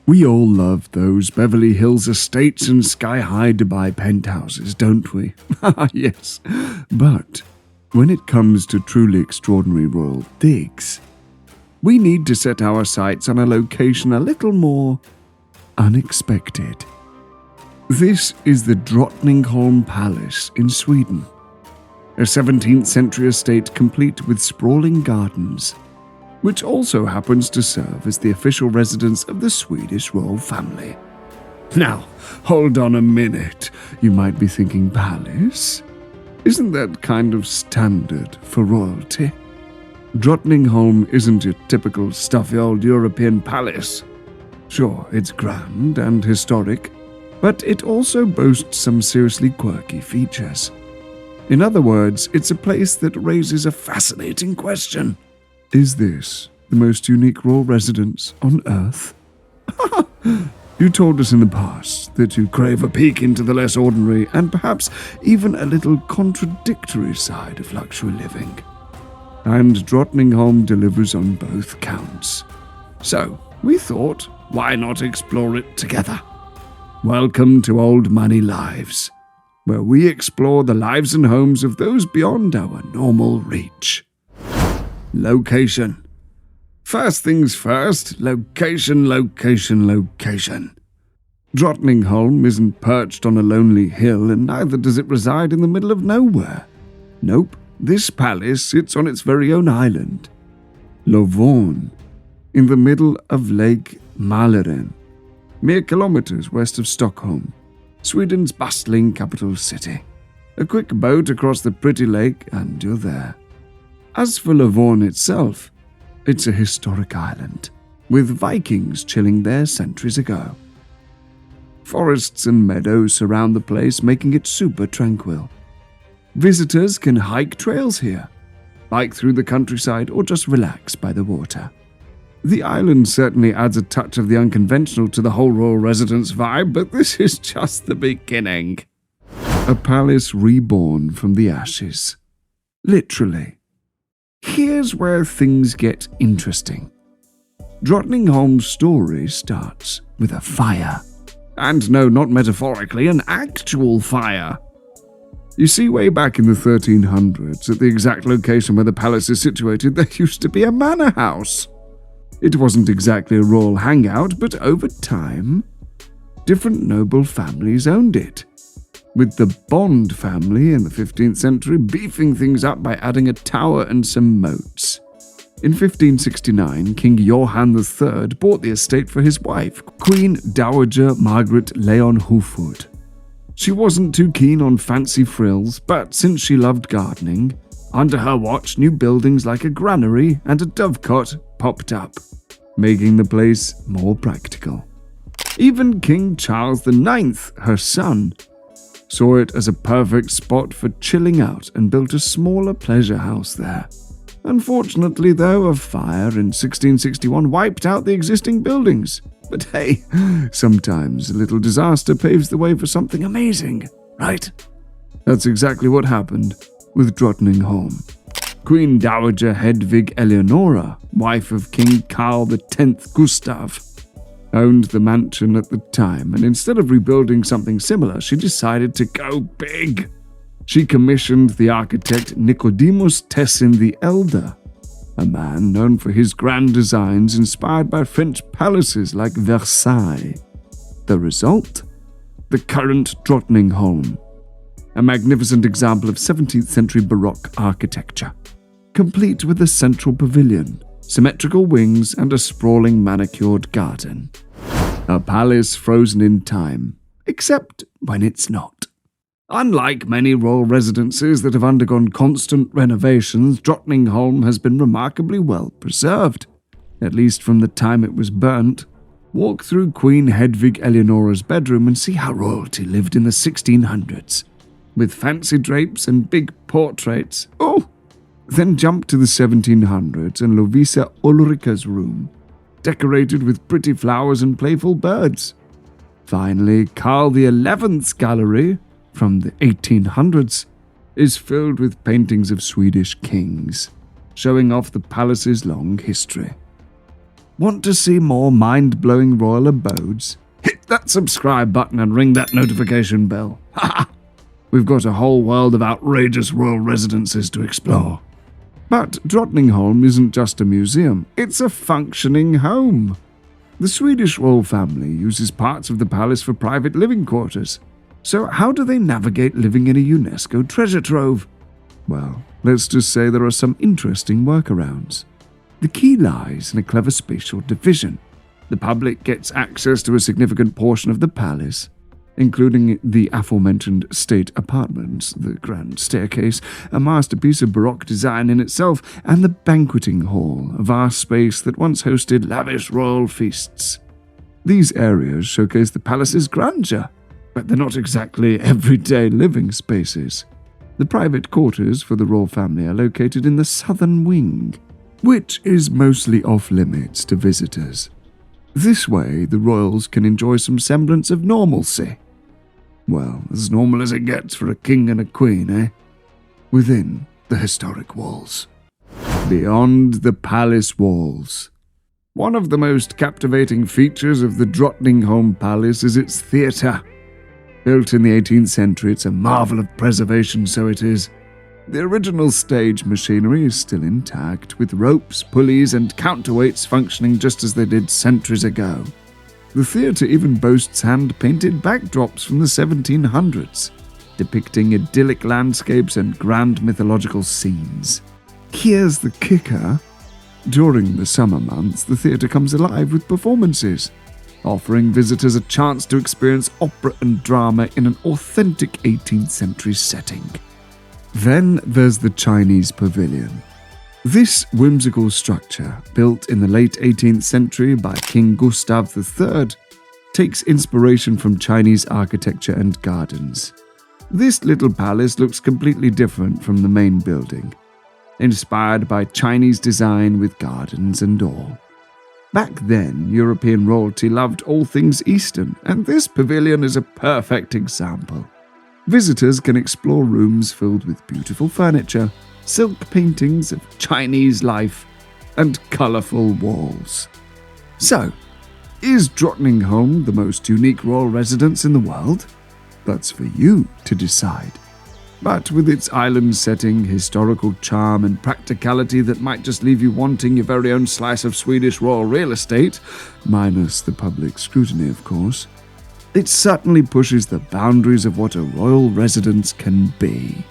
We all love those Beverly Hills estates and sky-high Dubai penthouses, don't we? Yes. But when it comes to truly extraordinary royal digs, we need to set our sights on a location a little more unexpected. This is the Drottningholm Palace in Sweden, a 17th century estate complete with sprawling gardens, which also happens to serve as the official residence of the Swedish royal family. Now, hold on a minute. You might be thinking, palace? Isn't that kind of standard for royalty? Drottningholm isn't your typical stuffy old European palace. Sure, it's grand and historic, but it also boasts some seriously quirky features. In other words, it's a place that raises a fascinating question. Is this the most unique royal residence on Earth? You told us in the past that you crave a peek into the less ordinary and perhaps even a little contradictory side of luxury living. And Drottningholm delivers on both counts. So, we thought, why not explore it together? Welcome to Old Money Lives, where we explore the lives and homes of those beyond our normal reach. Location. First things first, location. Drottningholm isn't perched on a lonely hill, and neither does it reside in the middle of nowhere. Nope, this palace sits on its very own island, Lovön, in the middle of Lake Mälaren, mere kilometers west of Stockholm, Sweden's bustling capital city. A quick boat across the pretty lake and you're there. As for Lovön itself, it's a historic island, with Vikings chilling there centuries ago. Forests and meadows surround the place, making it super tranquil. Visitors can hike trails here, bike through the countryside, or just relax by the water. The island certainly adds a touch of the unconventional to the whole royal residence vibe, but this is just the beginning. A palace reborn from the ashes. Literally. Here's where things get interesting. Drottningholm's story starts with a fire. And no, not metaphorically, an actual fire. You see, way back in the 1300s, at the exact location where the palace is situated, there used to be a manor house. It wasn't exactly a royal hangout, but over time, different noble families owned it, with the Bond family in the 15th century beefing things up by adding a tower and some moats. In 1569, King Johann III bought the estate for his wife, Queen Dowager Margaret Leonhufvud. She wasn't too keen on fancy frills, but since she loved gardening, under her watch new buildings like a granary and a dovecot popped up, making the place more practical. Even King Charles IX, her son, saw it as a perfect spot for chilling out and built a smaller pleasure house there. Unfortunately, though, a fire in 1661 wiped out the existing buildings. But hey, sometimes a little disaster paves the way for something amazing, right? That's exactly what happened with Drottningholm. Queen Dowager Hedvig Eleonora, wife of King Carl X Gustav, owned the mansion at the time, and instead of rebuilding something similar, she decided to go big. She commissioned the architect Nicodemus Tessin the Elder, a man known for his grand designs inspired by French palaces like Versailles. The result? The current Drottningholm, a magnificent example of 17th century Baroque architecture, complete with a central pavilion, symmetrical wings, and a sprawling manicured garden. A palace frozen in time, except when it's not. Unlike many royal residences that have undergone constant renovations, Drottningholm has been remarkably well preserved, at least from the time it was burnt. Walk through Queen Hedvig Eleonora's bedroom and see how royalty lived in the 1600s, with fancy drapes and big portraits. Oh! Then jump to the 1700s and Lovisa Ulrika's room, decorated with pretty flowers and playful birds. Finally, Carl XI's gallery, from the 1800s, is filled with paintings of Swedish kings, showing off the palace's long history. Want to see more mind-blowing royal abodes? Hit that subscribe button and ring that notification bell. Ha! We've got a whole world of outrageous royal residences to explore. But Drottningholm isn't just a museum, it's a functioning home. The Swedish royal family uses parts of the palace for private living quarters. So how do they navigate living in a UNESCO treasure trove? Well, let's just say there are some interesting workarounds. The key lies in a clever spatial division. The public gets access to a significant portion of the palace, including the aforementioned state apartments, the grand staircase, a masterpiece of Baroque design in itself, and the banqueting hall, a vast space that once hosted lavish royal feasts. These areas showcase the palace's grandeur, but they're not exactly everyday living spaces. The private quarters for the royal family are located in the southern wing, which is mostly off-limits to visitors. This way, the royals can enjoy some semblance of normalcy. Well, as normal as it gets for a king and a queen, eh? Within the historic walls. Beyond the palace walls. One of the most captivating features of the Drottningholm Palace is its theatre. Built in the 18th century, it's a marvel of preservation, so it is. The original stage machinery is still intact, with ropes, pulleys, and counterweights functioning just as they did centuries ago. The theatre even boasts hand-painted backdrops from the 1700s, depicting idyllic landscapes and grand mythological scenes. Here's the kicker. During the summer months, the theatre comes alive with performances, offering visitors a chance to experience opera and drama in an authentic 18th century setting. Then there's the Chinese Pavilion. This whimsical structure, built in the late 18th century by King Gustav III, takes inspiration from Chinese architecture and gardens. This little palace looks completely different from the main building, inspired by Chinese design with gardens and all. Back then, European royalty loved all things Eastern, and this pavilion is a perfect example. Visitors can explore rooms filled with beautiful furniture, silk paintings of Chinese life, and colourful walls. So, is Drottningholm the most unique royal residence in the world? That's for you to decide. But with its island setting, historical charm, and practicality that might just leave you wanting your very own slice of Swedish royal real estate, minus the public scrutiny, of course, it certainly pushes the boundaries of what a royal residence can be.